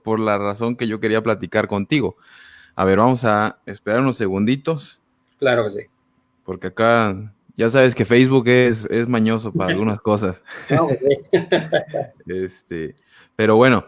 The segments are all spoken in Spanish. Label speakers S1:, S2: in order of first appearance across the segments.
S1: por la razón que yo quería platicar contigo. A ver, vamos a esperar unos segunditos,
S2: Claro que sí.
S1: porque acá ya sabes que Facebook es mañoso para algunas cosas.
S2: No, pues sí.
S1: Este, pero bueno,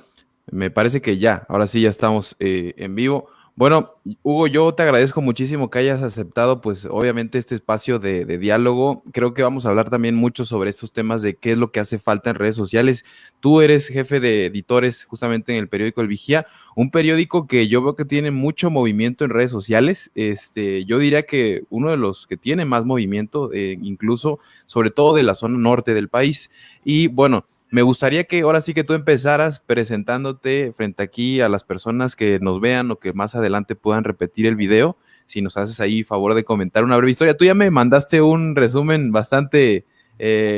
S1: me parece que ya, ahora sí ya estamos en vivo. Bueno, Hugo, yo te agradezco muchísimo que hayas aceptado, pues obviamente este espacio de diálogo. Creo que vamos a hablar también mucho sobre estos temas de qué es lo que hace falta en redes sociales. Tú eres jefe de editores justamente en el periódico El Vigía, un periódico que yo veo que tiene mucho movimiento en redes sociales. Yo diría que uno de los que tiene más movimiento, incluso sobre todo de la zona norte del país. Y bueno, me gustaría que ahora sí que tú empezaras presentándote frente aquí a las personas que nos vean o que más adelante puedan repetir el video. Si nos haces ahí favor de comentar una breve historia. Tú ya me mandaste un resumen bastante,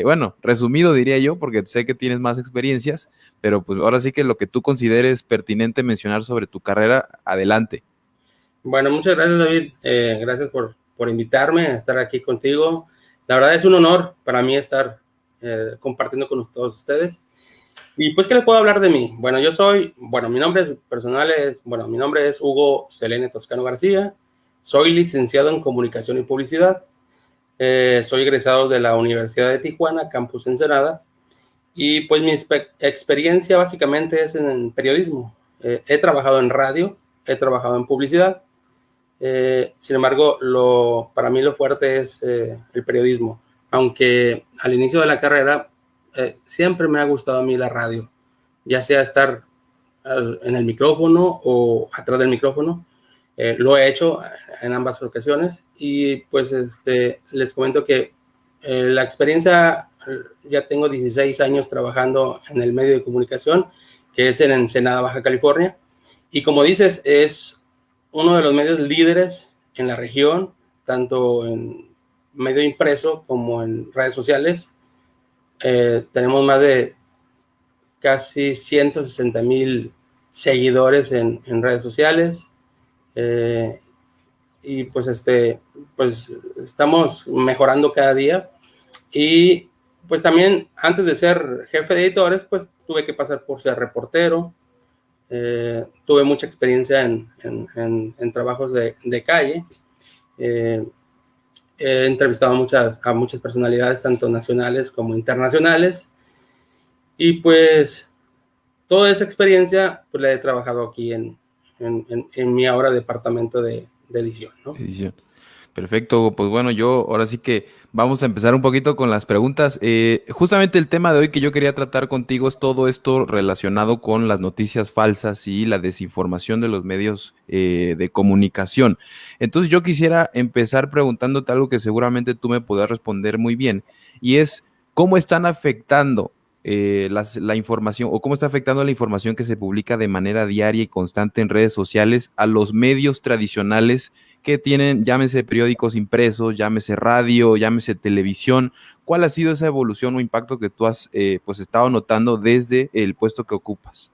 S1: bueno, resumido diría yo, porque sé que tienes más experiencias, pero pues ahora sí que lo que tú consideres pertinente mencionar sobre tu carrera, adelante.
S2: Bueno, muchas gracias, David. Gracias por invitarme a estar aquí contigo. La verdad es un honor para mí estar compartiendo con todos ustedes. Y pues, ¿qué les puedo hablar de mí? Bueno, mi nombre es personal mi nombre es Hugo Selene Toscano García. Soy licenciado en Comunicación y Publicidad. Soy egresado de la Universidad de Tijuana, Campus Ensenada. Y pues mi experiencia básicamente es en periodismo. He trabajado en radio, he trabajado en publicidad. Sin embargo, para mí lo fuerte es el periodismo. Aunque al inicio de la carrera siempre me ha gustado a mí la radio, ya sea estar en el micrófono o atrás del micrófono. Lo he hecho en ambas ocasiones y pues les comento que la experiencia, ya tengo 16 años trabajando en el medio de comunicación, que es en Ensenada, Baja California. Y como dices, es uno de los medios líderes en la región, tanto en medio impreso como en redes sociales. Tenemos más de casi 160,000 seguidores en redes sociales. Eh, y pues estamos mejorando cada día. Y pues también antes de ser jefe de editores, pues tuve que pasar por ser reportero. Tuve mucha experiencia en trabajos de calle. Eh, He entrevistado a muchas personalidades, tanto nacionales como internacionales. Y pues toda esa experiencia pues la he trabajado aquí en mi ahora departamento de edición, ¿no?
S1: Edición. Perfecto, pues bueno, yo ahora sí que vamos a empezar un poquito con las preguntas. Justamente el tema de hoy que yo quería tratar contigo es todo esto relacionado con las noticias falsas y la desinformación de los medios de comunicación. Entonces yo quisiera empezar preguntándote algo que seguramente tú me podrás responder muy bien, y es cómo están afectando la información o cómo está afectando la información que se publica de manera diaria y constante en redes sociales a los medios tradicionales que tienen, llámese periódicos impresos, llámese radio, llámese televisión. ¿Cuál ha sido esa evolución o impacto que tú has pues estado notando desde el puesto que ocupas?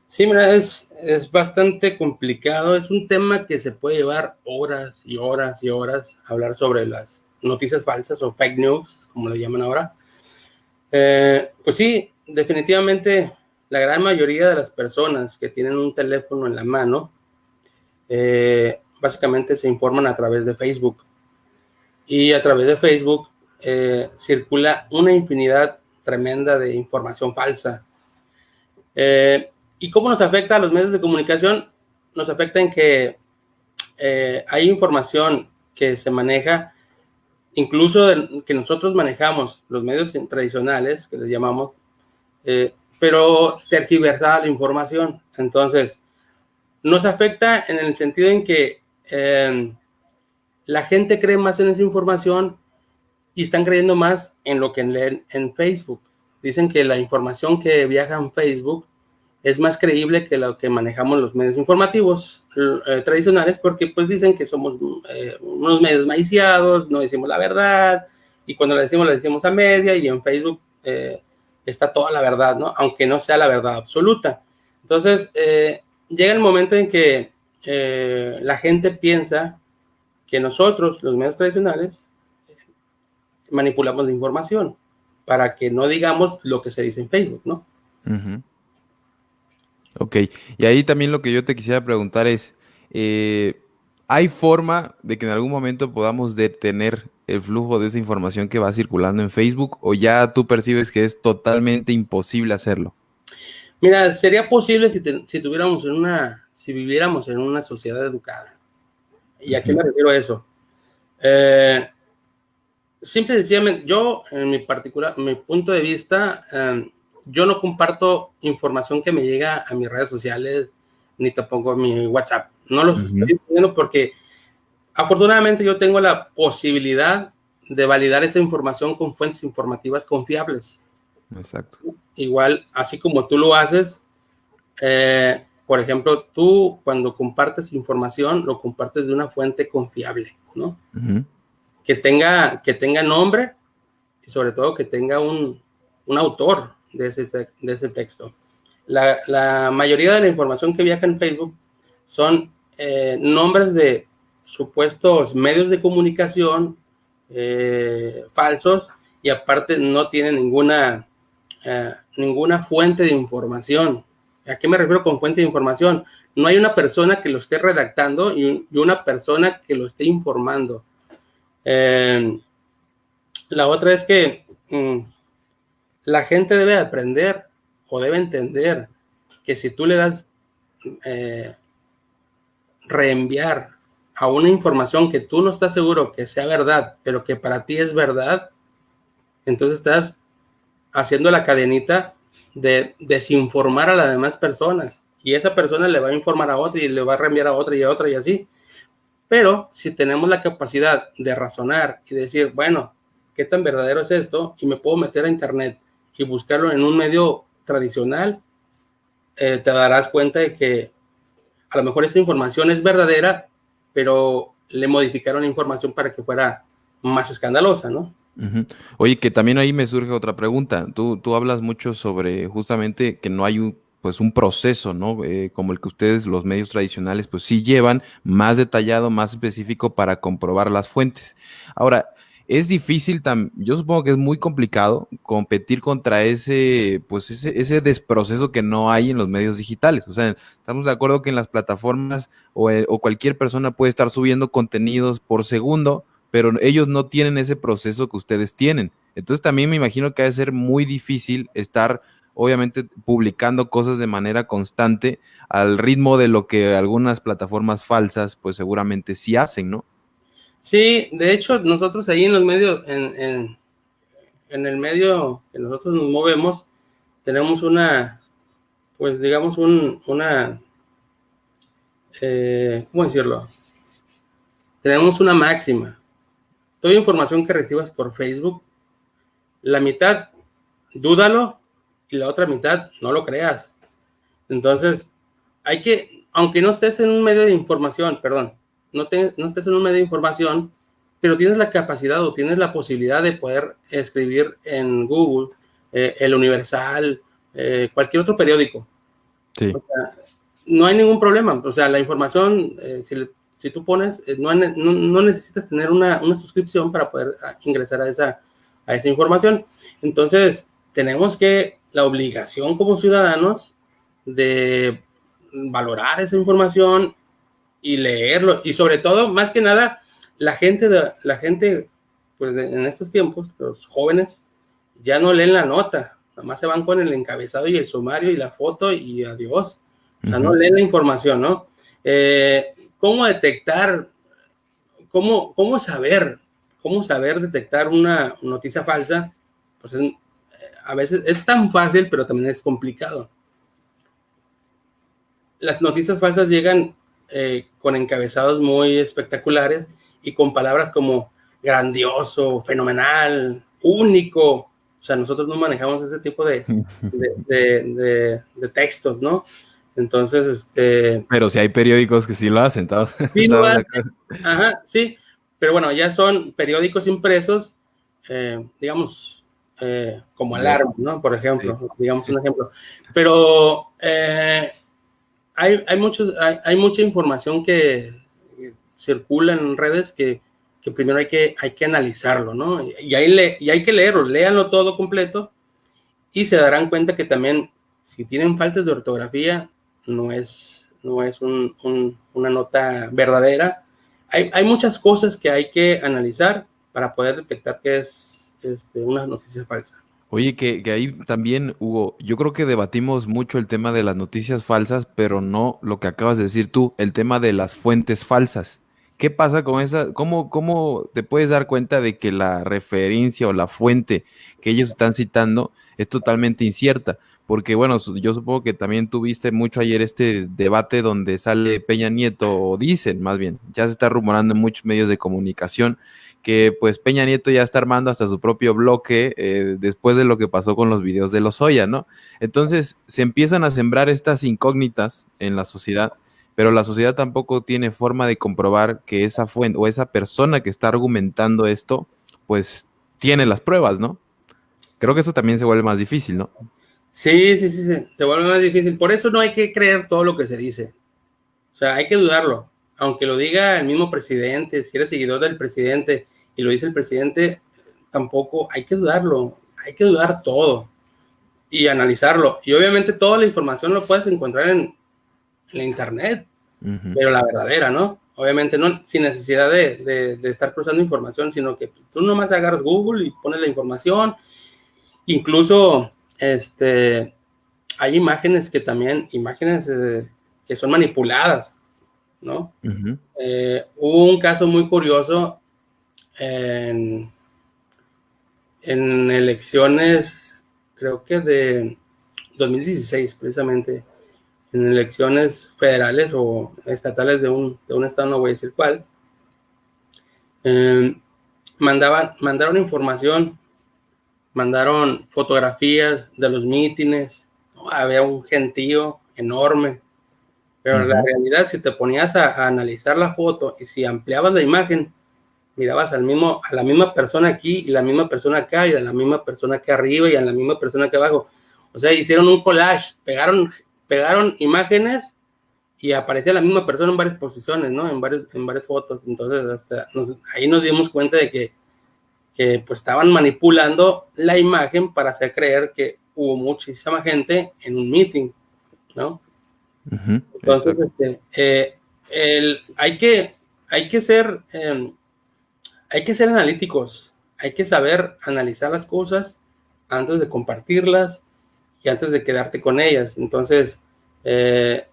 S2: Sí, mira, es bastante complicado. Es un tema que se puede llevar horas y horas y horas a hablar sobre las noticias falsas o fake news, como le llaman ahora. Pues sí, definitivamente la gran mayoría de las personas que tienen un teléfono en la mano, básicamente se informan a través de Facebook. Y a través de Facebook circula una infinidad tremenda de información falsa. ¿Y cómo nos afecta a los medios de comunicación? Nos afecta en que hay información que se maneja, incluso que nosotros manejamos, los medios tradicionales, que les llamamos, pero tergiversada la información. Entonces, nos afecta en el sentido en que la gente cree más en esa información y están creyendo más en lo que leen en Facebook. Dicen que la información que viaja en Facebook es más creíble que lo que manejamos los medios informativos tradicionales, porque pues dicen que somos unos medios maiciados, no decimos la verdad, y cuando la decimos a media, y en Facebook está toda la verdad, ¿no? Aunque no sea la verdad absoluta. Entonces, llega el momento en que la gente piensa que nosotros, los medios tradicionales, manipulamos la información para que no digamos lo que se dice en Facebook, ¿no?
S1: Uh -huh. Ok, y ahí también lo que yo te quisiera preguntar es, eh, ¿hay forma de que en algún momento podamos detener el flujo de esa información que va circulando en Facebook o ya tú percibes que es totalmente imposible hacerlo?
S2: Mira, sería posible si tuviéramos si viviéramos en una sociedad educada. ¿Y a qué
S1: Ujú,
S2: me refiero a eso? Eh, Simple y sencillamente, yo, en mi punto de vista, yo no comparto información que me llega a mis redes sociales, ni tampoco a mi WhatsApp. No lo
S1: ujú,
S2: estoy haciendo porque afortunadamente yo tengo la posibilidad de validar esa información con fuentes informativas confiables.
S1: exacto.
S2: Igual, así como tú lo haces, por ejemplo, tú cuando compartes información, lo compartes de una fuente confiable, ¿no?
S1: Ujú,
S2: Que tenga nombre y sobre todo que tenga un autor de ese texto. La mayoría de la información que viaja en Facebook son nombres de supuestos medios de comunicación falsos y aparte no tienen ninguna fuente de información. ¿A qué me refiero con fuente de información? No hay una persona que lo esté redactando y una persona que lo esté informando. Eh, la otra es que la gente debe aprender o debe entender que si tú le das eh, reenviar a una información que tú no estás seguro que sea verdad, pero que para ti es verdad, entonces estás haciendo la cadenita de desinformar a las demás personas. Y esa persona le va a informar a otra y le va a reenviar a otra y a otra y así. Pero si tenemos la capacidad de razonar y decir, bueno, ¿qué tan verdadero es esto? Y me puedo meter a internet y buscarlo en un medio tradicional, te darás cuenta de que a lo mejor esa información es verdadera, pero le modificaron la información para que fuera más escandalosa, ¿no?
S1: ujú. Oye, que también ahí me surge otra pregunta. Tú hablas mucho sobre justamente que no hay pues un proceso, ¿no? Como el que ustedes, los medios tradicionales, pues sí llevan más detallado, más específico para comprobar las fuentes. Ahora, es difícil, yo supongo que es muy complicado competir contra pues ese desproceso que no hay en los medios digitales. O sea, estamos de acuerdo que en las plataformas o cualquier persona puede estar subiendo contenidos por segundo, pero ellos no tienen ese proceso que ustedes tienen. Entonces también me imagino que ha de ser muy difícil estar, obviamente, publicando cosas de manera constante al ritmo de lo que algunas plataformas falsas, pues seguramente sí hacen, ¿no?
S2: Sí, de hecho, nosotros ahí en los medios, en el medio que nosotros nos movemos, tenemos pues digamos, ¿cómo decirlo? Tenemos una máxima. Toda información que recibas por Facebook, la mitad, dúdalo y la otra mitad, no lo creas. Entonces, aunque no estés en un medio de información, perdón, no estés en un medio de información, pero tienes la capacidad o tienes la posibilidad de poder escribir en Google, El Universal, cualquier otro periódico.
S1: Sí.
S2: O sea, no hay ningún problema. O sea, la información, si tú pones, no necesitas tener una suscripción para poder ingresar a esa información. Entonces, tenemos la obligación como ciudadanos de valorar esa información y leerlo. Y sobre todo, más que nada, la gente pues en estos tiempos, los jóvenes, ya no leen la nota, nada más se van con el encabezado y el sumario y la foto y adiós. O sea, no
S1: Ujú,
S2: leen la información, ¿no? ¿Cómo detectar, cómo saber detectar una noticia falsa? Pues a veces es tan fácil, pero también es complicado. Las noticias falsas llegan con encabezados muy espectaculares y con palabras como grandioso, fenomenal, único. O sea, nosotros no manejamos ese tipo de textos, ¿no? Entonces,
S1: Pero si hay periódicos que sí lo hacen,
S2: sí lo
S1: ¿estamos de
S2: hacen,
S1: acuerdo?
S2: ajá, sí, pero bueno, ya son periódicos impresos, digamos, como
S1: De-
S2: Alarma, ¿no? Por
S1: sí,
S2: ejemplo, digamos
S1: sí.
S2: un ejemplo. Pero hay mucha información que circula en redes que primero hay que analizarlo, ¿no? Y hay que leerlo, léanlo todo completo y se darán cuenta que también, si tienen faltas de ortografía, no es una nota verdadera. Hay muchas cosas que hay que analizar para poder detectar que es una noticia falsa.
S1: Oye, que ahí también, Hugo, yo creo que debatimos mucho el tema de las noticias falsas, pero no lo que acabas de decir tú, el tema de las fuentes falsas. ¿Qué pasa con esa? ¿Cómo te puedes dar cuenta de que la referencia o la fuente que ellos están citando es totalmente incierta? Porque, bueno, yo supongo que también tuviste mucho ayer este debate donde sale Peña Nieto, o dicen más bien, ya se está rumorando en muchos medios de comunicación que pues Peña Nieto ya está armando hasta su propio bloque después de lo que pasó con los videos de Lozoya, ¿no? Entonces se empiezan a sembrar estas incógnitas en la sociedad, pero la sociedad tampoco tiene forma de comprobar que esa fuente o esa persona que está argumentando esto, pues tiene las pruebas, ¿no? Creo que eso también se vuelve más difícil, ¿no?
S2: Sí, sí, sí, sí, se vuelve más difícil. Por eso no hay que creer todo lo que se dice. O sea, hay que dudarlo. Aunque lo diga el mismo presidente, si eres seguidor del presidente y lo dice el presidente, tampoco hay que dudarlo. Hay que dudar todo y analizarlo. Y obviamente toda la información lo puedes encontrar en la internet,
S1: Ujú.
S2: pero la verdadera, ¿no? Obviamente no sin necesidad de estar cruzando información, sino que tú nomás agarras Google y pones la información. Incluso hay imágenes que también, imágenes que son manipuladas, ¿no?
S1: Ujú.
S2: Hubo un caso muy curioso en, en elecciones, creo que de 2016 precisamente, en elecciones federales o estatales de un estado, no voy a decir cuál, eh, mandaron información, mandaron fotografías de los mítines, ¿no? Había un gentío enorme, pero la
S1: Ujú.
S2: realidad, si te ponías a analizar la foto y si ampliabas la imagen, mirabas a la misma persona aquí y la misma persona acá y a la misma persona que arriba y a la misma persona que abajo. O sea, hicieron un collage, pegaron imágenes y aparecía la misma persona en varias posiciones, ¿no? En varias fotos. Entonces, ahí nos dimos cuenta de que pues estaban manipulando la imagen para hacer creer que hubo muchísima gente en un meeting, ¿no?
S1: Ujú.
S2: Entonces,
S1: Exacto.
S2: hay que ser hay que ser analíticos, hay que saber analizar las cosas antes de compartirlas y antes de quedarte con ellas. Entonces,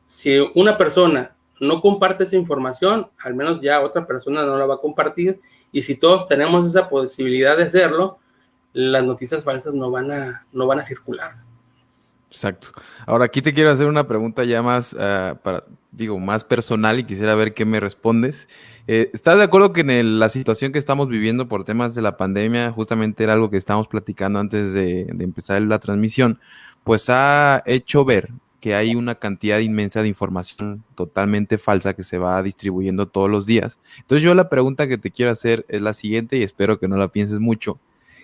S2: si una persona no comparte esa información, al menos ya otra persona no la va a compartir. Y si todos tenemos esa posibilidad de hacerlo, las noticias falsas no van a circular.
S1: Exacto. Ahora aquí te quiero hacer una pregunta ya más, digo, más personal y quisiera ver qué me respondes. ¿Estás de acuerdo que en la situación que estamos viviendo por temas de la pandemia, justamente era algo que estábamos platicando antes de empezar la transmisión, pues ha hecho ver que hay una cantidad inmensa de información totalmente falsa que se va distribuyendo todos los días? Entonces yo la pregunta que te quiero hacer es la siguiente y espero que no la pienses mucho.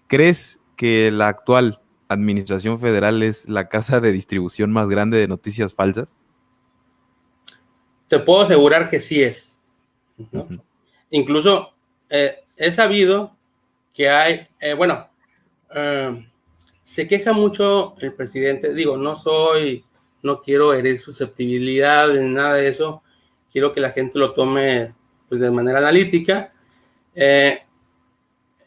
S1: ¿Crees que la actual Administración Federal es la casa de distribución más grande de noticias falsas?
S2: Te puedo asegurar que sí es, ¿no?
S1: Ujú.
S2: Incluso he sabido que hay, bueno, eh, se queja mucho el presidente. Digo, no quiero herir susceptibilidad ni nada de eso. Quiero que la gente lo tome pues, de manera analítica. Eh,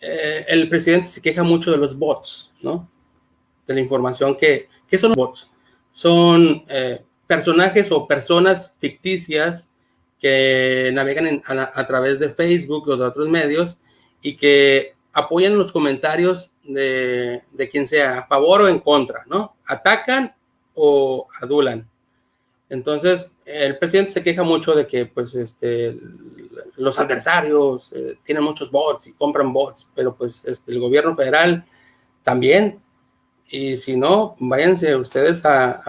S2: el presidente se queja mucho de los bots, ¿no? De la información ¿qué son los bots? Son personajes o personas ficticias que navegan a través de Facebook o de otros medios y que apoyan los comentarios de quien sea, a favor o en contra, ¿no? Atacan o adulan. Entonces, el presidente se queja mucho de que pues, los adversarios tienen muchos bots y compran bots, pero pues el gobierno federal también. Y si no, váyanse ustedes a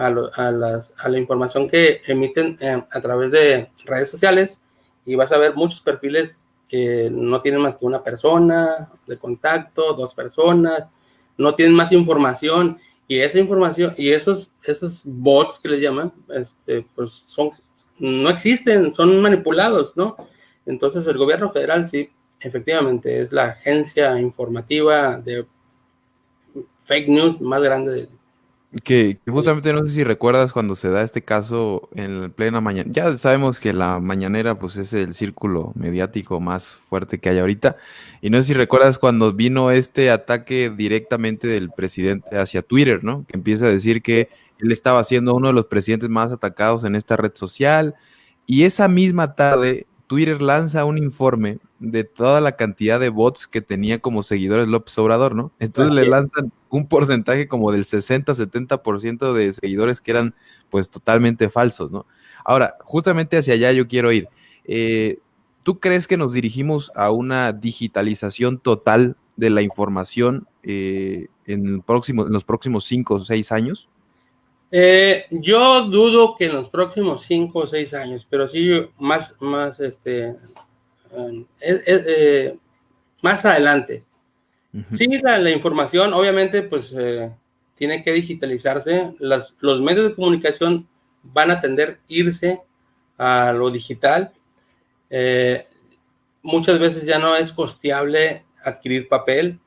S2: la información que emiten a través de redes sociales y vas a ver muchos perfiles que no tienen más que una persona de contacto, dos personas, no tienen más información y esa información y esos bots que les llaman, pues no existen, son manipulados, ¿no? Entonces el gobierno federal sí, efectivamente, es la agencia informativa de fake news más grande
S1: Que justamente no sé si recuerdas cuando se da este caso en plena mañana. Ya sabemos que la mañanera pues es el círculo mediático más fuerte que hay ahorita. Y no sé si recuerdas cuando vino este ataque directamente del presidente hacia Twitter, ¿no? Que empieza a decir que él estaba siendo uno de los presidentes más atacados en esta red social. Y esa misma tarde, Twitter lanza un informe de toda la cantidad de bots que tenía como seguidores López Obrador, ¿no? Entonces le
S2: Así es.
S1: lanzan un porcentaje como del 60-70% de seguidores que eran pues totalmente falsos, ¿no? Ahora, justamente hacia allá yo quiero ir. Eh, ¿Tú crees que nos dirigimos a una digitalización total de la información en los próximos 5 o 6 años?
S2: Yo dudo que en los próximos 5 o 6 años, pero sí más, más adelante.
S1: Ujú,
S2: Sí, la información, obviamente, pues tiene que digitalizarse. Los medios de comunicación van a tender a irse a lo digital. Eh, Muchas veces ya no es costeable adquirir papel,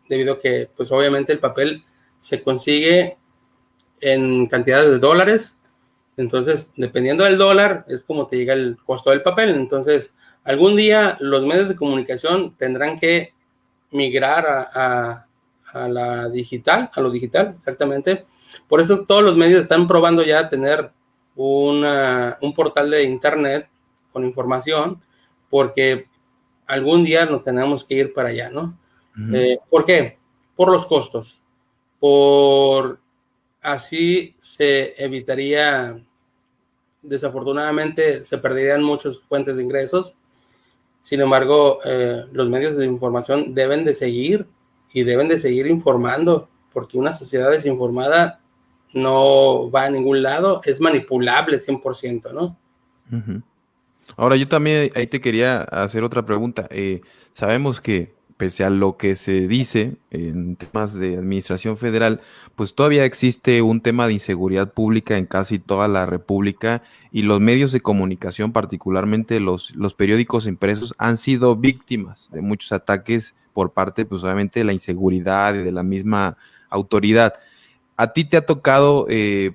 S2: debido a que, pues obviamente, el papel se consigue en cantidades de dólares. Entonces, dependiendo del dólar, es como te llega el costo del papel. Entonces, algún día los medios de comunicación tendrán que migrar a la digital, a lo digital, exactamente. Por eso todos los medios están probando ya tener un portal de internet con información, porque algún día nos tenemos que ir para allá, ¿no?
S1: ujú,
S2: ¿Por qué? Por los costos, por así se evitaría, desafortunadamente, se perderían muchas fuentes de ingresos. Sin embargo, los medios de información deben de seguir y deben de seguir informando, porque una sociedad desinformada no va a ningún lado, es manipulable 100%, ¿no?
S1: ujú. Ahora, yo también ahí te quería hacer otra pregunta. Sabemos que pese a lo que se dice en temas de administración federal, pues todavía existe un tema de inseguridad pública en casi toda la República y los medios de comunicación, particularmente los periódicos impresos, han sido víctimas de muchos ataques por parte, pues obviamente, de la inseguridad y de la misma autoridad. ¿A ti te ha tocado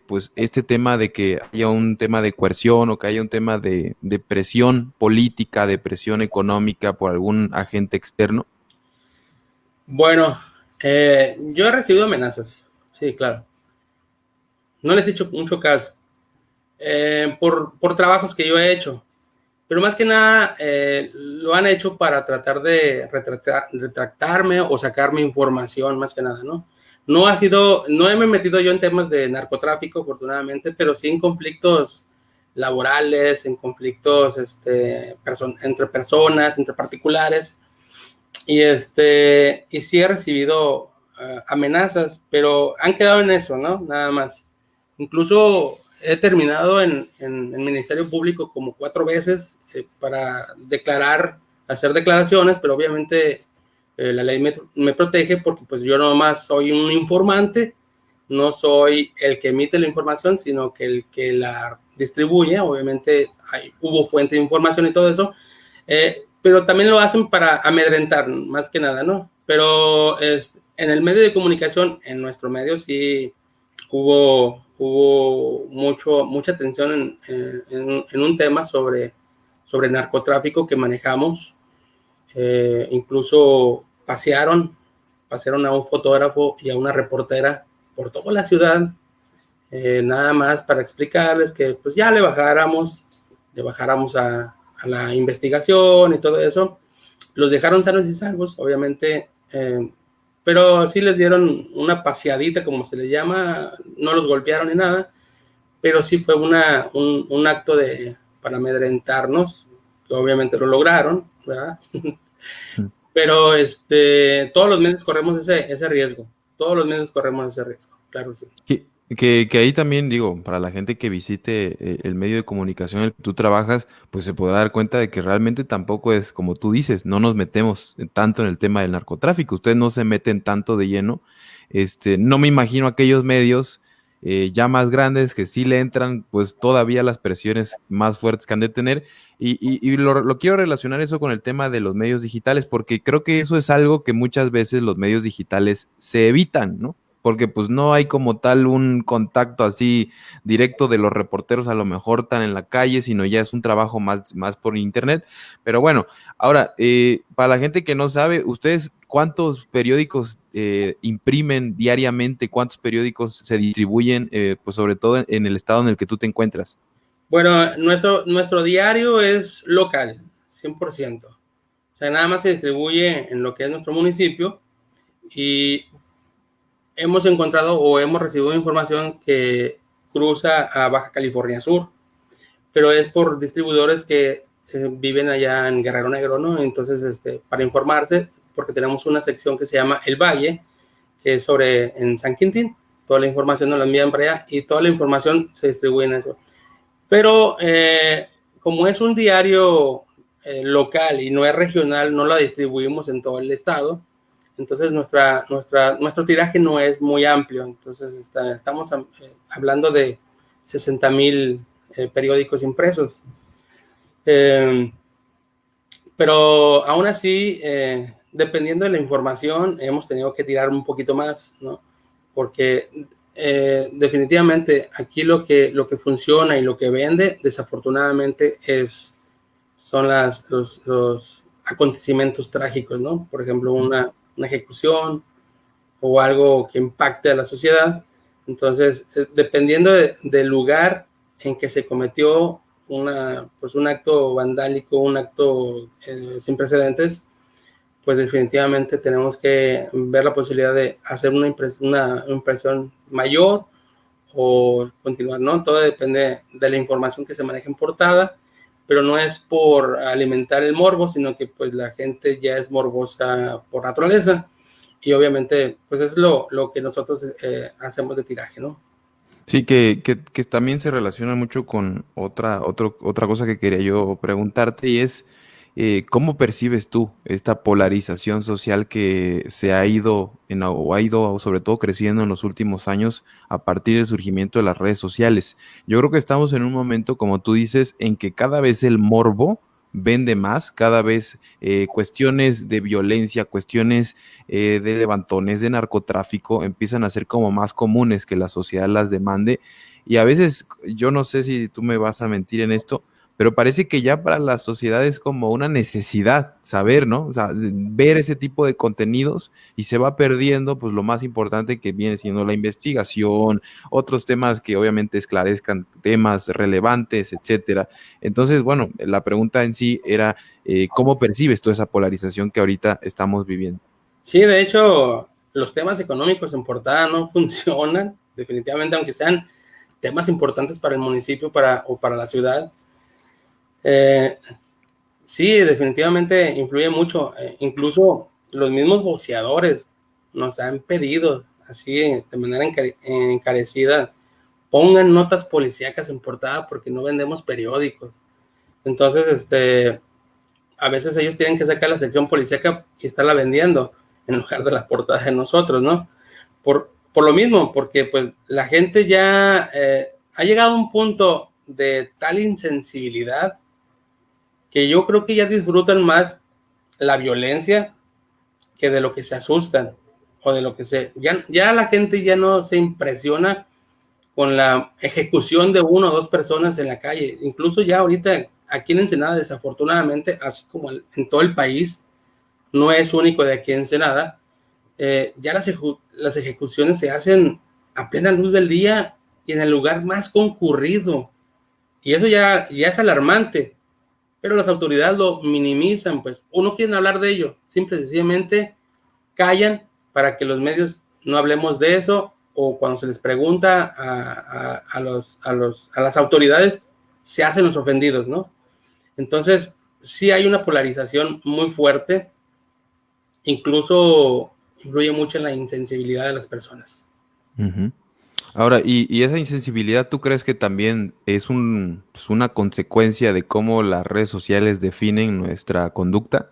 S1: pues este tema de que haya un tema de coerción o que haya un tema de presión política, de presión económica por algún agente externo?
S2: Bueno, yo he recibido amenazas, sí, claro. No les he hecho mucho caso, por trabajos que yo he hecho, pero más que nada lo han hecho para tratar de retractarme o sacarme información, más que nada, ¿no? No he metido yo en temas de narcotráfico, afortunadamente, pero sí en conflictos laborales, en conflictos entre personas, entre particulares, y sí he recibido amenazas, pero han quedado en eso, ¿no? Nada más. Incluso he terminado en el Ministerio Público como 4 veces para hacer declaraciones, pero obviamente la ley me protege, porque pues yo nomás soy un informante, no soy el que emite la información, sino que el que la distribuye. Obviamente hubo fuente de información y todo eso, pero también lo hacen para amedrentar, más que nada, ¿no? Pero en el medio de comunicación, en nuestro medio, sí hubo mucha atención en un tema sobre narcotráfico que manejamos. Incluso pasearon a un fotógrafo y a una reportera por toda la ciudad, nada más para explicarles que pues ya le bajáramos a la investigación y todo eso. Los dejaron sanos y salvos, obviamente, pero sí les dieron una paseadita, como se les llama. No los golpearon ni nada, pero sí fue un acto para amedrentarnos, que obviamente lo lograron, ¿verdad? Pero todos los medios corremos ese riesgo, todos los medios corremos ese riesgo, claro, sí.
S1: Que ahí también digo, para la gente que visite el medio de comunicación en el que tú trabajas, pues se podrá dar cuenta de que realmente tampoco es como tú dices, no nos metemos tanto en el tema del narcotráfico, ustedes no se meten tanto de lleno. No me imagino aquellos medios ya más grandes que sí le entran, pues todavía las presiones más fuertes que han de tener. Y lo quiero relacionar eso con el tema de los medios digitales, porque creo que eso es algo que muchas veces los medios digitales se evitan, ¿no? porque pues no hay como tal un contacto así directo de los reporteros a lo mejor tan en la calle, sino ya es un trabajo más por internet. Pero bueno, ahora, para la gente que no sabe, ¿ustedes cuántos periódicos imprimen diariamente? ¿Cuántos periódicos se distribuyen, pues sobre todo en el estado en el que tú te encuentras?
S2: Bueno, nuestro diario es local, 100%. O sea, nada más se distribuye en lo que es nuestro municipio y hemos encontrado o hemos recibido información que cruza a Baja California Sur, pero es por distribuidores que viven allá en Guerrero Negro, ¿no? Entonces, para informarse, porque tenemos una sección que se llama El Valle, que es en San Quintín, toda la información nos la envían para allá y toda la información se distribuye en eso. Pero como es un diario local y no es regional, no la distribuimos en todo el estado. Entonces nuestro tiraje no es muy amplio. Entonces estamos hablando de 60,000 periódicos impresos. Pero aún así, dependiendo de la información, hemos tenido que tirar un poquito más, ¿no? Porque definitivamente aquí lo que funciona y lo que vende, desafortunadamente, son los acontecimientos trágicos, ¿no? Por ejemplo, una ejecución o algo que impacte a la sociedad. Entonces, dependiendo del lugar en que se cometió pues un acto vandálico, un acto sin precedentes, pues definitivamente tenemos que ver la posibilidad de hacer una impresión mayor o continuar, ¿no? Todo depende de la información que se maneja en portada, pero no es por alimentar el morbo, sino que pues la gente ya es morbosa por naturaleza y obviamente pues es lo que nosotros hacemos de tiraje, ¿no?
S1: Sí, que también se relaciona mucho con otra cosa que quería yo preguntarte y es ¿cómo percibes tú esta polarización social que se ha ido o ha ido sobre todo creciendo en los últimos años a partir del surgimiento de las redes sociales? Yo creo que estamos en un momento, como tú dices, en que cada vez el morbo vende más, cada vez cuestiones de violencia, cuestiones de levantones, de narcotráfico, empiezan a ser como más comunes que la sociedad las demande. Y a veces, yo no sé si tú me vas a mentir en esto, pero parece que ya para la sociedad es como una necesidad saber, ¿no? O sea, ver ese tipo de contenidos y se va perdiendo, pues lo más importante que viene siendo la investigación, otros temas que obviamente esclarezcan temas relevantes, etcétera. Entonces, bueno, la pregunta en sí era, ¿cómo percibes toda esa polarización que ahorita estamos viviendo?
S2: Sí, de hecho, los temas económicos en portada no funcionan, definitivamente, aunque sean temas importantes para el municipio o para la ciudad. Eh, sí, definitivamente influye mucho. Incluso los mismos voceadores nos han pedido, así de manera encarecida, pongan notas policíacas en portada porque no vendemos periódicos. Entonces, a veces ellos tienen que sacar la sección policíaca y estarla vendiendo en lugar de las portadas de nosotros, ¿no? Por lo mismo, porque pues la gente ya ha llegado a un punto de tal insensibilidad que yo creo que ya disfrutan más la violencia que de lo que se asustan o de lo que ya la gente ya no se impresiona con la ejecución de una o dos personas en la calle. Incluso ya ahorita aquí en Ensenada, desafortunadamente, así como en todo el país, no es único de aquí en Ensenada, ya las ejecuciones se hacen a plena luz del día y en el lugar más concurrido. Y eso ya es alarmante, pero las autoridades lo minimizan, pues, o no quieren hablar de ello, simple y sencillamente callan para que los medios no hablemos de eso, o cuando se les pregunta a las autoridades, se hacen los ofendidos, ¿no? Entonces, sí hay una polarización muy fuerte, incluso influye mucho en la insensibilidad de las personas.
S1: Ujú. Ahora, y esa insensibilidad, ¿tú crees que también es pues, una consecuencia de cómo las redes sociales definen nuestra conducta?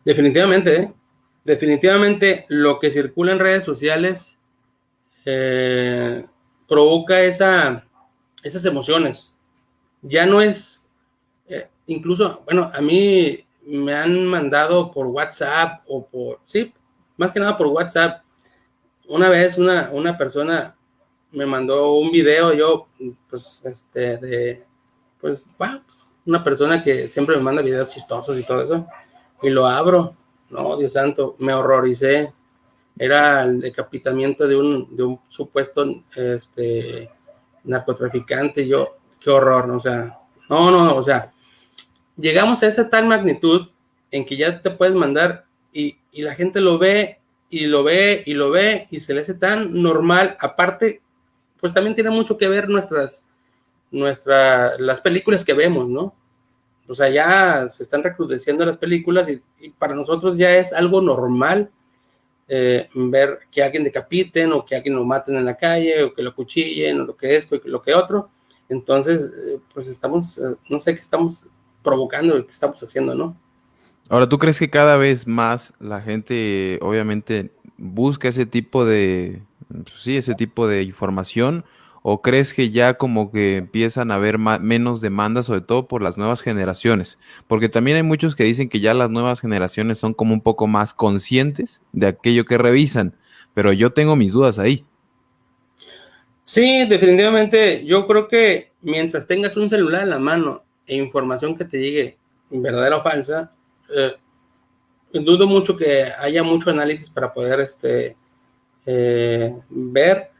S2: Definitivamente, ¿eh? Definitivamente lo que circula en redes sociales eh, provoca esas emociones. Ya no es, incluso, bueno, a mí me han mandado por WhatsApp sí, más que nada por WhatsApp, una vez una persona me mandó un video, yo, pues, pues, bueno, pues, una persona que siempre me manda videos chistosos y todo eso, y lo abro, no, Dios santo, me horroricé, era el decapitamiento de un supuesto, narcotraficante, y yo, qué horror, ¿no? O sea, no, o sea, llegamos a esa tal magnitud en que ya te puedes mandar y la gente lo ve y lo ve y lo ve y se le hace tan normal. Aparte, pues también tiene mucho que ver las películas que vemos, ¿no? O sea, ya se están recrudeciendo las películas y para nosotros ya es algo normal ver que alguien decapiten o que alguien lo maten en la calle o que lo cuchillen o lo que esto y lo que otro. Entonces, pues estamos, no sé qué estamos provocando, qué estamos haciendo, ¿no?
S1: Ahora, ¿tú crees que cada vez más la gente obviamente busca ese tipo de, pues sí, ese tipo de información? ¿O crees que ya como que empiezan a haber menos demanda, sobre todo por las nuevas generaciones? Porque también hay muchos que dicen que ya las nuevas generaciones son como un poco más conscientes de aquello que revisan, pero yo tengo mis dudas ahí.
S2: Sí, definitivamente, yo creo que mientras tengas un celular en la mano e información que te llegue verdadera o falsa, eh, dudo mucho que haya mucho análisis para poder ver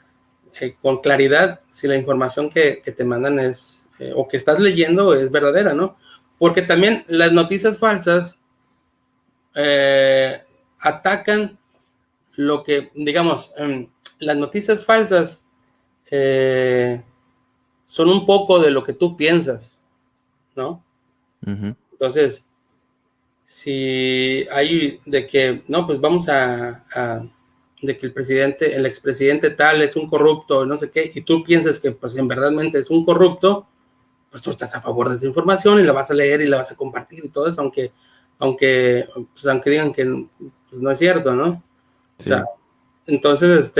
S2: con claridad si la información que te mandan es o que estás leyendo es verdadera, ¿no? Porque también las noticias falsas eh, atacan lo que, digamos, las noticias falsas eh, son un poco de lo que tú piensas, ¿no?
S1: Ujú.
S2: Entonces, si hay de que, no, pues vamos de que el expresidente tal es un corrupto, no sé qué, y tú piensas que pues en verdad es un corrupto, pues tú estás a favor de esa información y la vas a leer y la vas a compartir y todo eso, aunque digan que pues, no es cierto, ¿no? O sea,
S1: Sí.
S2: entonces,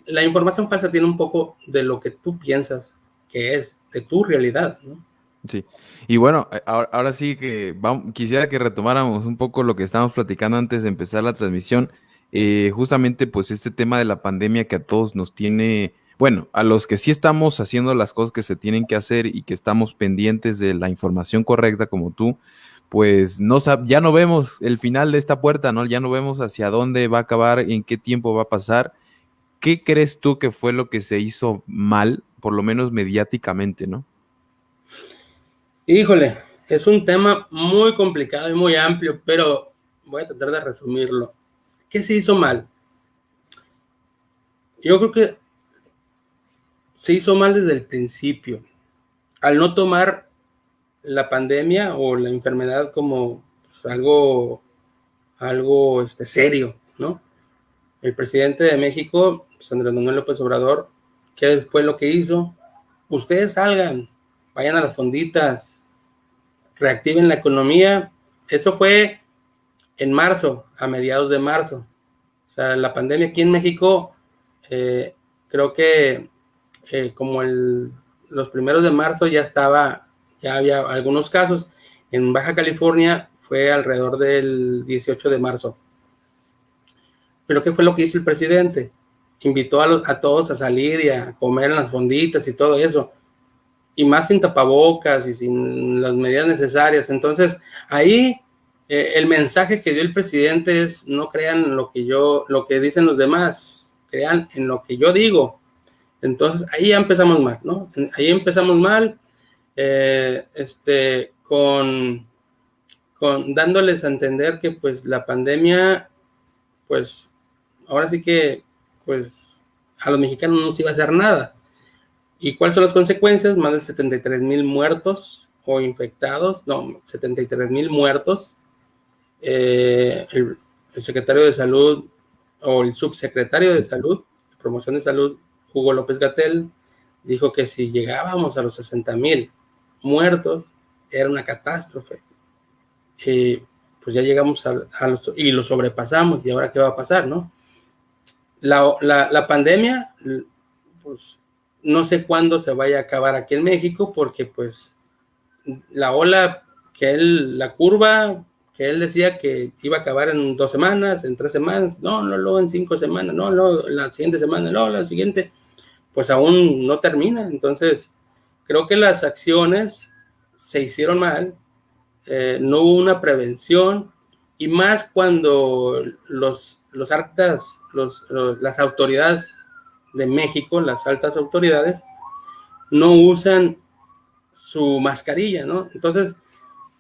S2: la información falsa tiene un poco de lo que tú piensas que es, de tu realidad, ¿no?
S1: Sí, y bueno, ahora sí que quisiera que retomáramos un poco lo que estábamos platicando antes de empezar la transmisión. Justamente pues este tema de la pandemia que a todos nos tiene, bueno, a los que sí estamos haciendo las cosas que se tienen que hacer y que estamos pendientes de la información correcta como tú, pues ya no vemos el final de esta puerta, ¿no? Ya no vemos hacia dónde va a acabar, en qué tiempo va a pasar. ¿Qué crees tú que fue lo que se hizo mal, por lo menos mediáticamente, ¿no?
S2: Híjole, es un tema muy complicado y muy amplio, pero voy a tratar de resumirlo. ¿Qué se hizo mal? Yo creo que se hizo mal desde el principio, al no tomar la pandemia o la enfermedad como pues, algo serio, ¿no? El presidente de México, pues, Andrés Manuel López Obrador, ¿qué fue lo que hizo? Ustedes salgan, vayan a las fonditas, reactiven la economía. Eso fue en marzo, a mediados de marzo. O sea, la pandemia aquí en México, eh, creo que como los primeros de marzo ya había algunos casos. En Baja California fue alrededor del 18 de marzo. Pero ¿qué fue lo que hizo el presidente? Invitó a todos a salir y a comer en las fonditas y todo eso. Y más sin tapabocas y sin las medidas necesarias. Entonces, ahí el mensaje que dio el presidente es no crean lo que dicen los demás, crean en lo que yo digo. Entonces, ahí ya empezamos mal, ¿no? Ahí empezamos mal, con dándoles a entender que pues la pandemia, pues ahora sí que, pues a los mexicanos no se iba a hacer nada. ¿Y cuáles son las consecuencias? Más de 73,000 muertos o infectados, no, 73,000 muertos. El secretario de Salud o el subsecretario de Salud, Promoción de Salud, Hugo López Gatell, dijo que si llegábamos a los 60,000 muertos, era una catástrofe. Pues ya llegamos y lo sobrepasamos, y ahora qué va a pasar, ¿no? La pandemia, pues no sé cuándo se vaya a acabar aquí en México, porque pues la curva que él decía que iba a acabar en 2 semanas, en 3 semanas, no, en 5 semanas, no, la siguiente semana, no, la siguiente, pues aún no termina. Entonces, creo que las acciones se hicieron mal, no hubo una prevención, y más cuando las autoridades de México, las altas autoridades, no usan su mascarilla, ¿no? Entonces,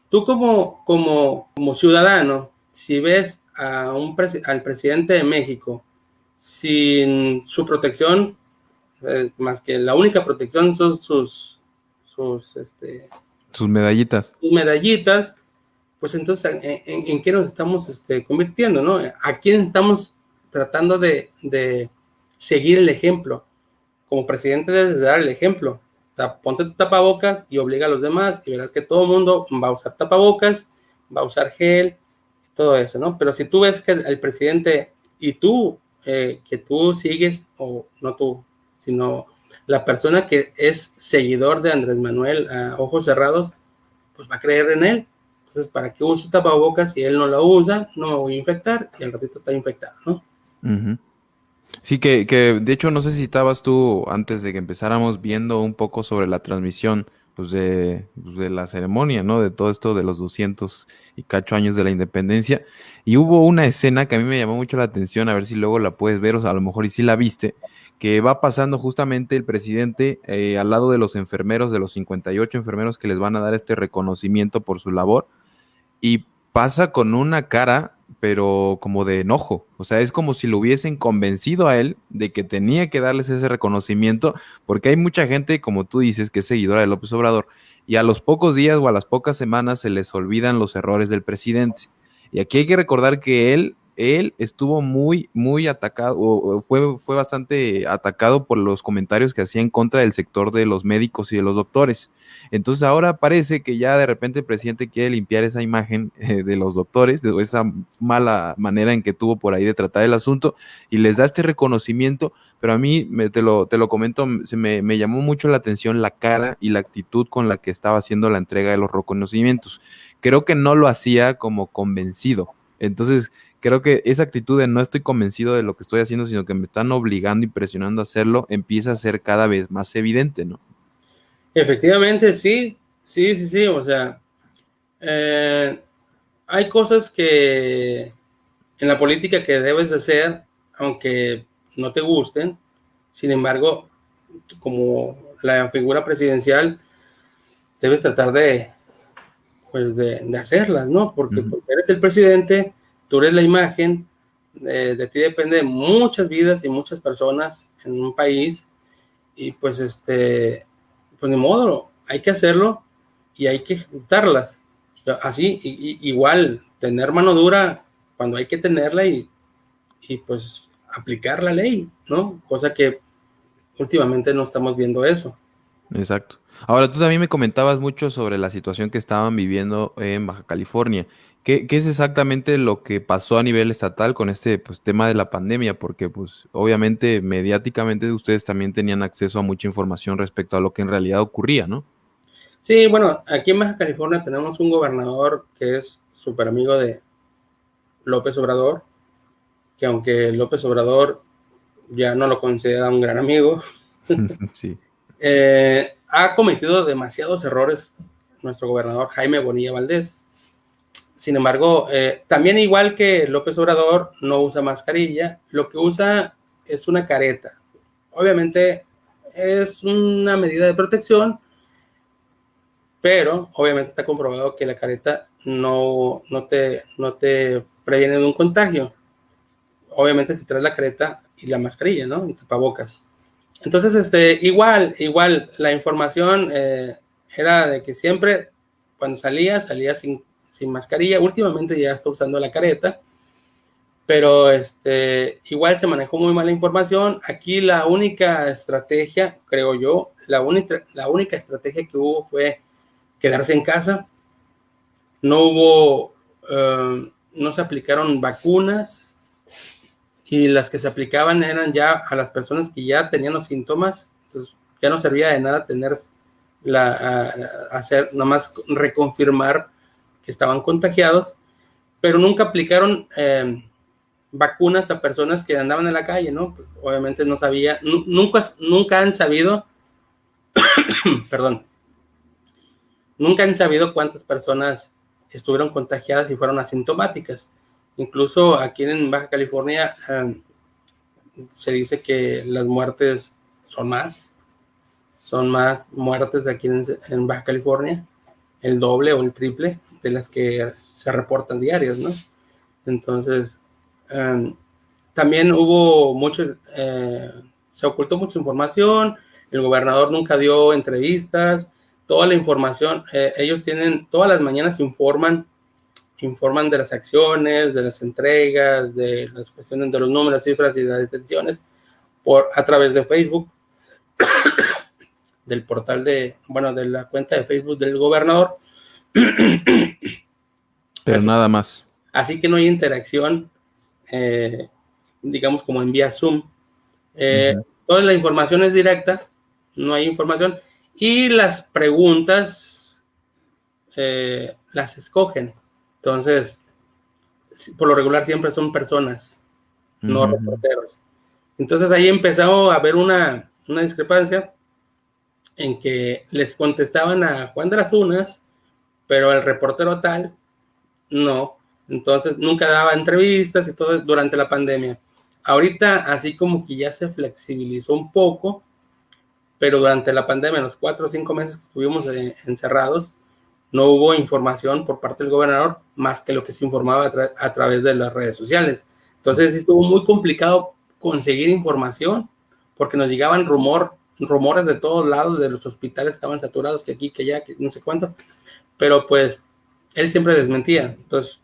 S2: tú como ciudadano, si ves al presidente de México sin su protección, más que la única protección son sus, este,
S1: Sus medallitas.
S2: sus medallitas, pues entonces, ¿en qué nos estamos convirtiendo, no? ¿A quién estamos tratando de seguir el ejemplo? Como presidente debes dar el ejemplo. Ponte tu tapabocas y obliga a los demás, y verás que todo el mundo va a usar tapabocas, va a usar gel, todo eso, ¿no? Pero si tú ves que el presidente y tú, que tú sigues, o no tú, sino la persona que es seguidor de Andrés Manuel a ojos cerrados, pues va a creer en él. Entonces, ¿para qué uso tapabocas si él no lo usa? No me voy a infectar, y al ratito está infectado, ¿no?
S1: Ujú. Sí, que de hecho no sé si estabas tú antes de que empezáramos viendo un poco sobre la transmisión pues de la ceremonia, ¿no? De todo esto de los 200 y cacho años de la independencia. Y hubo una escena que a mí me llamó mucho la atención, a ver si luego la puedes ver, o sea, a lo mejor y si la viste, que va pasando justamente el presidente al lado de los enfermeros, de los 58 enfermeros que les van a dar este reconocimiento por su labor y pasa con una cara, pero como de enojo. O sea, es como si lo hubiesen convencido a él de que tenía que darles ese reconocimiento, porque hay mucha gente, como tú dices, que es seguidora de López Obrador, y a los pocos días o a las pocas semanas se les olvidan los errores del presidente. Y aquí hay que recordar que él estuvo muy, muy atacado, o fue bastante atacado por los comentarios que hacía en contra del sector de los médicos y de los doctores. Entonces ahora parece que ya de repente el presidente quiere limpiar esa imagen de los doctores, de esa mala manera en que tuvo por ahí de tratar el asunto, y les da este reconocimiento, pero a mí, te lo comento, me llamó mucho la atención la cara y la actitud con la que estaba haciendo la entrega de los reconocimientos. Creo que no lo hacía como convencido. Entonces, creo que esa actitud de no estoy convencido de lo que estoy haciendo, sino que me están obligando y presionando a hacerlo, empieza a ser cada vez más evidente, ¿no?
S2: Efectivamente, sí, o sea, eh, hay cosas que en la política que debes de hacer, aunque no te gusten. Sin embargo, como la figura presidencial, debes tratar de hacerlas, ¿no? Porque eres el presidente, tú eres la imagen, de ti dependen muchas vidas y muchas personas en un país, y pues pues ni modo, hay que hacerlo y hay que ejecutarlas. Así, igual, tener mano dura cuando hay que tenerla, y pues aplicar la ley, ¿no? Cosa que últimamente no estamos viendo eso.
S1: Exacto. Ahora, tú también me comentabas mucho sobre la situación que estaban viviendo en Baja California. ¿Qué es exactamente lo que pasó a nivel estatal con este pues, tema de la pandemia? Porque, pues, obviamente, mediáticamente ustedes también tenían acceso a mucha información respecto a lo que en realidad ocurría, ¿no?
S2: Sí, bueno, aquí en Baja California tenemos un gobernador que es súper amigo de López Obrador, que aunque López Obrador ya no lo considera un gran amigo,
S1: Sí.
S2: ha cometido demasiados errores nuestro gobernador Jaime Bonilla Valdés. Sin embargo, también igual que López Obrador, no usa mascarilla, lo que usa es una careta. Obviamente es una medida de protección, pero obviamente está comprobado que la careta no te previene de un contagio. Obviamente si traes la careta y la mascarilla, ¿no? Y tapabocas. Entonces, igual, la información era de que siempre cuando salía sin mascarilla. Últimamente ya está usando la careta, pero igual se manejó muy mal la información. Aquí la única estrategia, creo yo, la única estrategia que hubo fue quedarse en casa. No hubo, no se aplicaron vacunas, y las que se aplicaban eran ya a las personas que ya tenían los síntomas. Entonces ya no servía de nada hacer nomás reconfirmar que estaban contagiados. pero nunca aplicaron vacunas a personas que andaban en la calle, ¿no? Pues, obviamente no sabía, nunca han sabido, perdón, nunca han sabido cuántas personas estuvieron contagiadas y fueron asintomáticas. Incluso aquí en Baja California se dice que las muertes son más muertes aquí en Baja California, el doble o el triple de las que se reportan diarias, ¿no? Entonces, también hubo se ocultó mucha información, el gobernador nunca dio entrevistas, toda la información, ellos tienen, todas las mañanas informan de las acciones, de las entregas, de las cuestiones de los números, cifras y las detenciones a través de Facebook, del portal de la cuenta de Facebook del gobernador.
S1: Pero nada más.
S2: Así que no hay interacción, digamos como en vía Zoom. Toda la información es directa, no hay información, y las preguntas las escogen. Entonces, por lo regular siempre son personas, no reporteros. Entonces ahí empezó a haber una discrepancia en que les contestaban a Juan de las Tunas, pero el reportero tal, no. Entonces nunca daba entrevistas y todo durante la pandemia. Ahorita así como que ya se flexibilizó un poco, pero durante la pandemia, los 4 o 5 meses que estuvimos encerrados, no hubo información por parte del gobernador más que lo que se informaba a través de las redes sociales. Entonces estuvo muy complicado conseguir información porque nos llegaban rumores de todos lados, de los hospitales estaban saturados, que aquí, que allá, que no sé cuánto, pero pues él siempre desmentía. Entonces,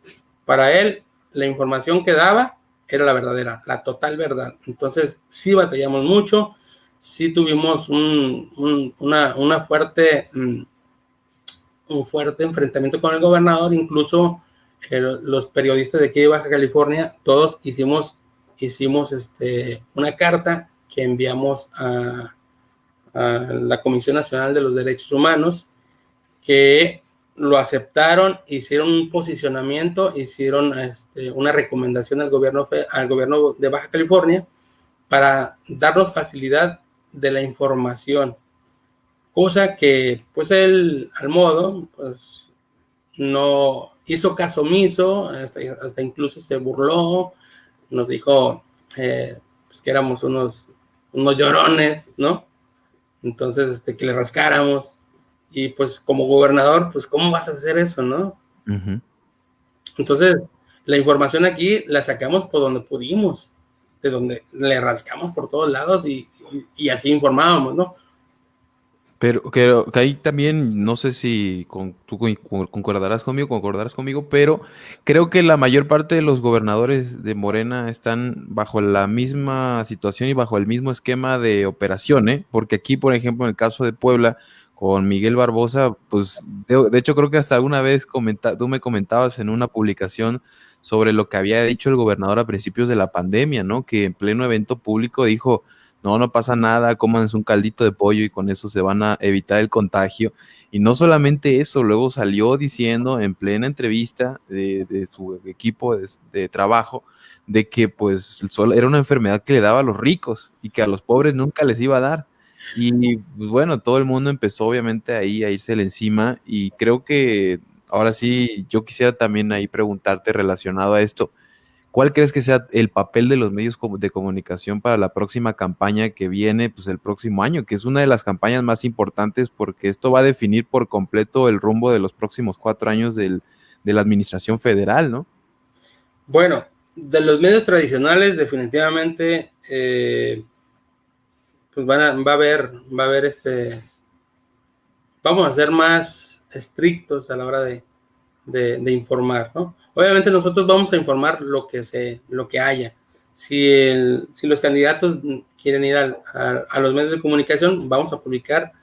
S2: para él, la información que daba era la verdadera, la total verdad. Entonces, sí batallamos mucho, sí tuvimos un fuerte enfrentamiento con el gobernador, incluso los periodistas de aquí de Baja California, todos hicimos una carta que enviamos a la Comisión Nacional de los Derechos Humanos, que lo aceptaron, hicieron un posicionamiento, hicieron una recomendación al gobierno de Baja California para darnos facilidad de la información, cosa que pues él al modo pues no hizo caso omiso, hasta incluso se burló, nos dijo pues que éramos unos llorones, ¿no? Entonces que le rascáramos, y pues como gobernador, pues ¿cómo vas a hacer eso, no? Entonces la información aquí la sacamos por donde pudimos, de donde le rascamos por todos lados y así informábamos, ¿no?
S1: Pero que ahí también, no sé si tú concordarás conmigo, pero creo que la mayor parte de los gobernadores de Morena están bajo la misma situación y bajo el mismo esquema de operación, ¿eh? Porque aquí, por ejemplo, en el caso de Puebla, con Miguel Barbosa, pues de hecho creo que hasta alguna vez tú me comentabas en una publicación sobre lo que había dicho el gobernador a principios de la pandemia, ¿no? Que en pleno evento público dijo: no, no pasa nada, cómanse un caldito de pollo y con eso se van a evitar el contagio. Y no solamente eso, luego salió diciendo en plena entrevista de su equipo de trabajo de que pues era una enfermedad que le daba a los ricos y que a los pobres nunca les iba a dar. Y pues, bueno, todo el mundo empezó obviamente ahí a írsele encima, y creo que ahora sí yo quisiera también ahí preguntarte relacionado a esto. ¿Cuál crees que sea el papel de los medios de comunicación para la próxima campaña que viene, pues el próximo año, que es una de las campañas más importantes porque esto va a definir por completo el rumbo de los próximos 4 años de la administración federal, ¿no?
S2: Bueno, de los medios tradicionales definitivamente pues va a haber vamos a ser más estrictos a la hora de informar, ¿no? Obviamente nosotros vamos a informar lo que haya. Si los candidatos quieren ir a los medios de comunicación, vamos a publicar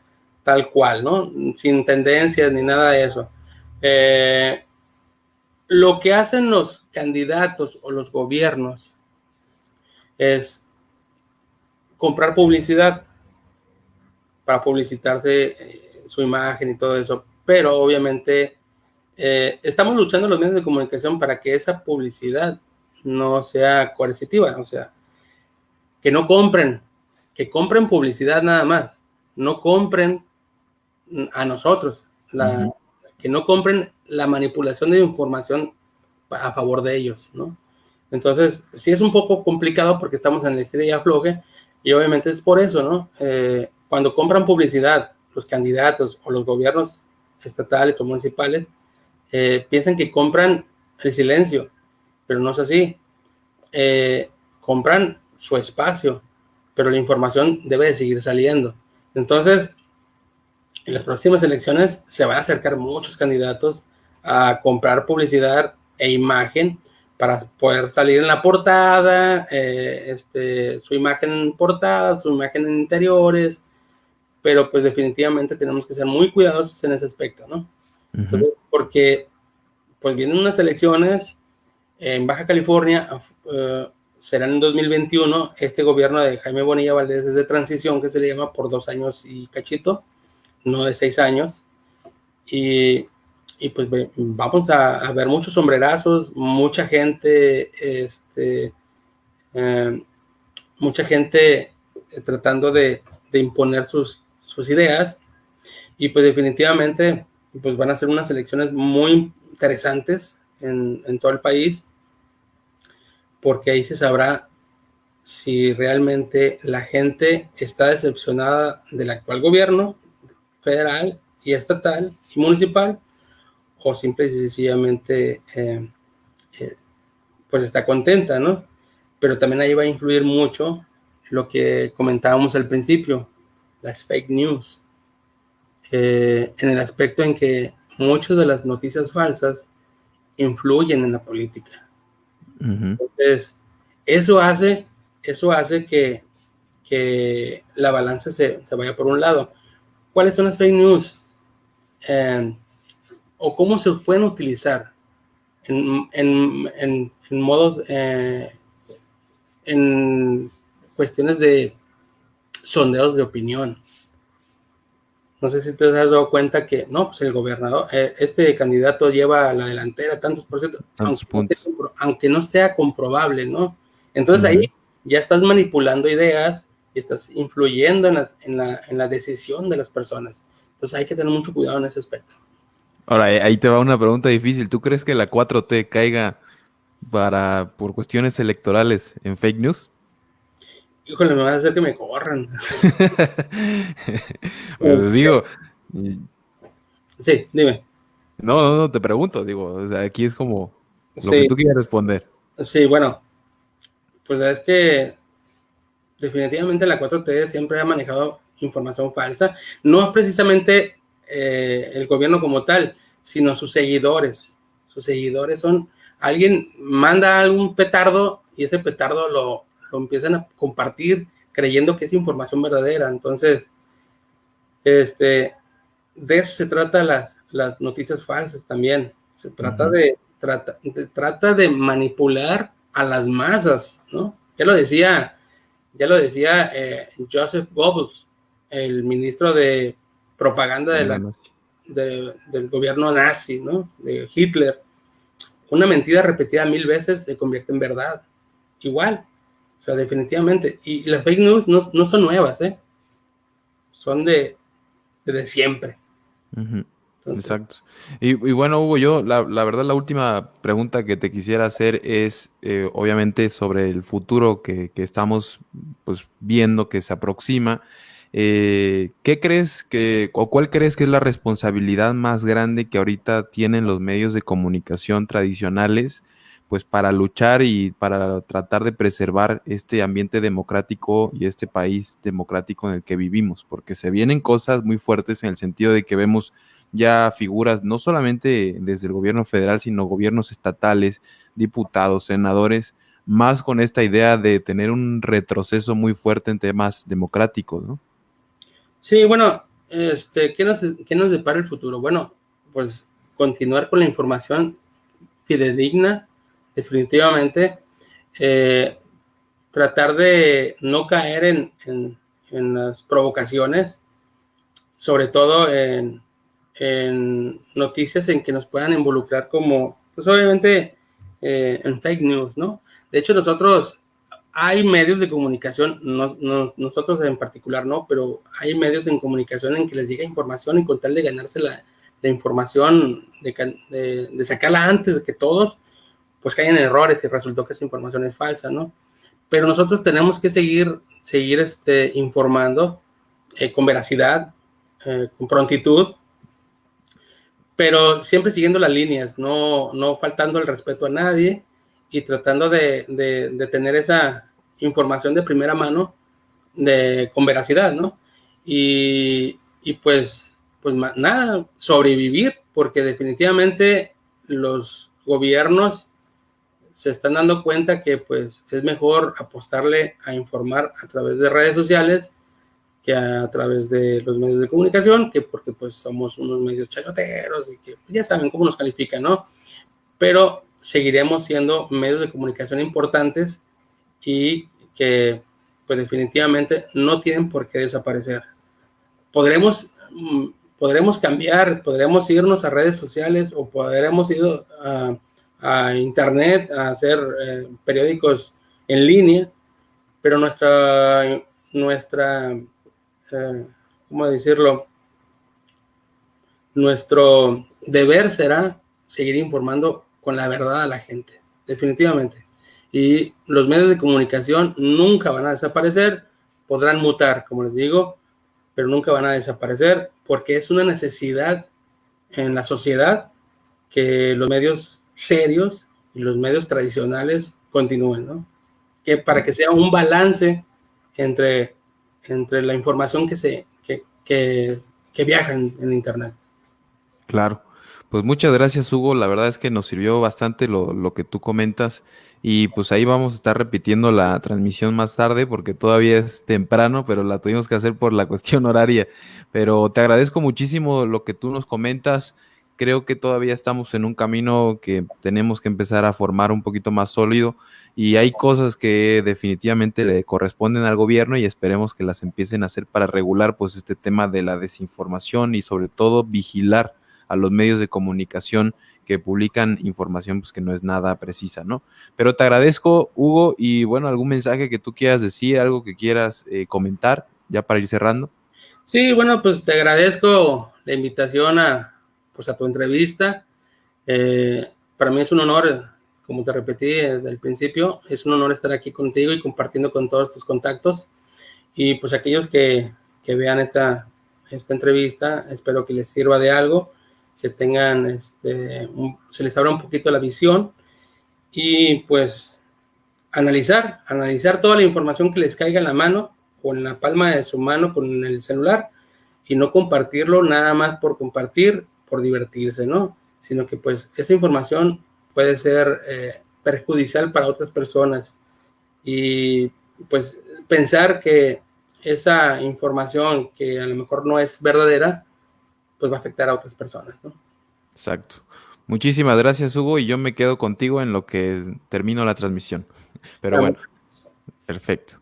S2: tal cual, ¿no? Sin tendencias ni nada de eso. Lo que hacen los candidatos o los gobiernos es comprar publicidad para publicitarse su imagen y todo eso, pero obviamente estamos luchando los medios de comunicación para que esa publicidad no sea coercitiva, o sea, que no compren, que compren publicidad nada más, no compren a nosotros, que no compren la manipulación de información a favor de ellos, ¿no? Entonces, sí es un poco complicado porque estamos en la estira y afloje, y obviamente es por eso, ¿no? Cuando compran publicidad, los candidatos o los gobiernos estatales o municipales piensan que compran el silencio, pero no es así. Compran su espacio, pero la información debe de seguir saliendo. Entonces, en las próximas elecciones se van a acercar muchos candidatos a comprar publicidad e imagen para poder salir en la portada, su imagen en portada, su imagen en interiores, pero pues definitivamente tenemos que ser muy cuidadosos en ese aspecto, ¿no? Entonces, porque pues vienen unas elecciones en Baja California, serán en 2021, este gobierno de Jaime Bonilla Valdez es de transición, que se le llama por 2 años y cachito, no de 6 años, y, y pues vamos a ver muchos sombrerazos, eh, mucha gente tratando de imponer sus ideas, y pues definitivamente pues van a ser unas elecciones muy interesantes en todo el país, porque ahí se sabrá si realmente la gente está decepcionada del actual gobierno federal y estatal y municipal, o simple y sencillamente pues está contenta, ¿no? Pero también ahí va a influir mucho lo que comentábamos al principio, las fake news, en el aspecto en que muchas de las noticias falsas influyen en la política. Entonces, eso hace, eso hace que la balanza se vaya por un lado. ¿Cuáles son las fake news? O cómo se pueden utilizar en modos, en cuestiones de sondeos de opinión. No sé si te has dado cuenta que no, pues el gobernador, este candidato lleva a la delantera tantos por ciento,
S1: Tantos puntos.
S2: aunque no sea comprobable, ¿no? Entonces ahí ya estás manipulando ideas y estás influyendo en la decisión de las personas. Entonces hay que tener mucho cuidado en ese aspecto.
S1: Ahora, ahí te va una pregunta difícil. ¿Tú crees que la 4T caiga por cuestiones electorales en fake news?
S2: Híjole, me va a hacer que me corran.
S1: Pues digo, y-
S2: Sí, dime.
S1: no, te pregunto, digo, o sea, aquí es como lo que
S2: Sí,
S1: tú quieras responder.
S2: sí, bueno, pues es que definitivamente la 4T siempre ha manejado información falsa. No es precisamente el gobierno como tal, sino sus seguidores. Sus seguidores son, alguien manda algún petardo y ese petardo lo empiezan a compartir creyendo que es información verdadera. Entonces, de eso se trata las noticias falsas también. Se trata trata de manipular a las masas, ¿no? Ya lo decía Joseph Goebbels, el ministro de propaganda del gobierno nazi, ¿no? De Hitler. Una mentira repetida 1000 veces se convierte en verdad. Igual, o sea, definitivamente. Y las fake news no son nuevas, ¿eh? Son de siempre.
S1: Ujú.
S2: Entonces,
S1: Exacto. Y bueno, Hugo, yo la verdad la última pregunta que te quisiera hacer es obviamente sobre el futuro que estamos pues viendo que se aproxima. ¿Qué crees o cuál crees que es la responsabilidad más grande que ahorita tienen los medios de comunicación tradicionales pues para luchar y para tratar de preservar este ambiente democrático y este país democrático en el que vivimos? Porque se vienen cosas muy fuertes en el sentido de que vemos ya figuras no solamente desde el gobierno federal, sino gobiernos estatales, diputados, senadores, más con esta idea de tener un retroceso muy fuerte en temas democráticos, ¿no?
S2: sí, bueno, ¿qué nos depara el futuro? Bueno, pues continuar con la información fidedigna, definitivamente. eh, Tratar de no caer en las provocaciones, sobre todo en noticias en que nos puedan involucrar como, pues obviamente, en fake news, ¿no? De hecho, nosotros, hay medios de comunicación, nosotros en particular no, pero hay medios de comunicación en que les llega información y con tal de ganarse la información, de sacarla antes de que todos, pues caen en errores y resultó que esa información es falsa, ¿no? Pero nosotros tenemos que seguir informando con veracidad, con prontitud, pero siempre siguiendo las líneas, no faltando el respeto a nadie y tratando de tener esa información de primera mano con veracidad, ¿no? Y pues nada, sobrevivir, porque definitivamente los gobiernos se están dando cuenta que pues es mejor apostarle a informar a través de redes sociales que a través de los medios de comunicación, que porque pues somos unos medios chayoteros y que ya saben cómo nos califican, ¿no? Pero seguiremos siendo medios de comunicación importantes y que pues definitivamente no tienen por qué desaparecer. Podremos, podremos cambiar, podremos irnos a redes sociales o podremos ir a internet a hacer periódicos en línea, pero nuestra ¿cómo decirlo? Nuestro deber será seguir informando con la verdad a la gente, definitivamente. Y los medios de comunicación nunca van a desaparecer, podrán mutar, como les digo, pero nunca van a desaparecer porque es una necesidad en la sociedad que los medios serios y los medios tradicionales continúen, ¿no? Que para que sea un balance entre, entre la información que viaja en Internet.
S1: Claro. Pues muchas gracias, Hugo. La verdad es que nos sirvió bastante lo que tú comentas. Y pues ahí vamos a estar repitiendo la transmisión más tarde porque todavía es temprano, pero la tuvimos que hacer por la cuestión horaria. Pero te agradezco muchísimo lo que tú nos comentas. Creo que todavía estamos en un camino que tenemos que empezar a formar un poquito más sólido y hay cosas que definitivamente le corresponden al gobierno y esperemos que las empiecen a hacer para regular pues este tema de la desinformación y sobre todo vigilar a los medios de comunicación que publican información pues, que no es nada precisa, ¿no? Pero te agradezco, Hugo, y bueno, algún mensaje que tú quieras decir, algo que quieras comentar, ya para ir cerrando.
S2: Sí, bueno, pues te agradezco la invitación pues a tu entrevista. Para mí es un honor, como te repetí desde el principio, es un honor estar aquí contigo y compartiendo con todos tus contactos. Y pues aquellos que vean esta entrevista, espero que les sirva de algo, que tengan, se les abra un poquito la visión y pues analizar toda la información que les caiga en la mano o en la palma de su mano con el celular y no compartirlo nada más por compartir, por divertirse, ¿no? Sino que pues esa información puede ser perjudicial para otras personas y pues pensar que esa información que a lo mejor no es verdadera, pues va a afectar a otras personas, ¿no?
S1: Exacto. Muchísimas gracias, Hugo, y yo me quedo contigo en lo que termino la transmisión. Pero bueno, perfecto.